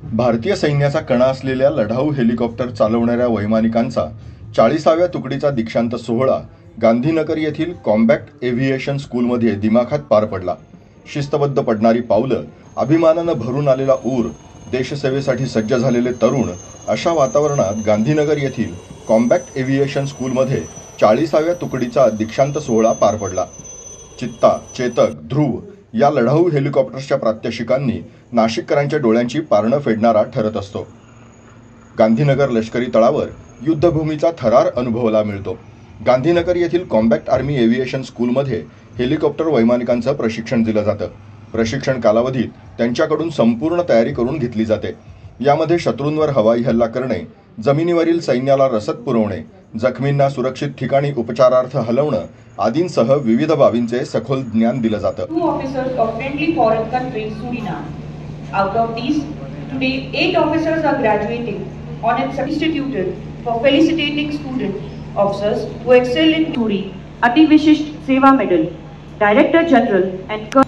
भारतीय सैन्याचा कणा असलेल्या लढाऊ हेलिकॉप्टर चालवणाऱ्या वैमानिकांचा 40व्या तुकडीचा दीक्षांत सोहळा गांधीनगर येथील कॉम्बॅक्ट एव्हिएशन स्कूलमध्ये दिमाखात पार पडला। शिस्तबद्ध पडणारी पावलं, अभिमानानं भरून आलेला ऊर, देशसेवेसाठी सज्ज झालेले तरुण, अशा वातावरणात गांधीनगर येथील कॉम्बॅक्ट एव्हिएशन स्कूलमध्ये 40व्या तुकडीचा दीक्षांत सोहळा पार पडला। चित्ता, चेतक, ध्रुव या लढाऊ हेलिकॉप्टर्सच्या प्रात्यक्षिकांनी नाशिककरांच्या डोळ्यांची पारणं फेडणारा ठरत असतो। गांधीनगर लष्करी तळावर युद्धभूमीचा थरार अनुभवायला मिळतो। गांधीनगर येथील कॉम्बॅक्ट आर्मी एव्हिएशन स्कूलमध्ये हेलिकॉप्टर वैमानिकांचं प्रशिक्षण दिलं जातं। प्रशिक्षण कालावधीत त्यांच्याकडून संपूर्ण तयारी करून घेतली जाते। यामध्ये शत्रूंवर हवाई हल्ला करणे, जमिनीवरील सैन्याला रसद पुरवणे, जखमींना सुरक्षित ठिकाणी उपचारार्थ हलवणं आदींसह विविध बाबींचे सखोल ज्ञान दिलं जातं। 2 officers of friendly foreign country Suriname. Out of these, today 8 officers are graduating on its instituted for felicitating student officers who excel in Turi Ati Vishisht Seva Medal, Director General and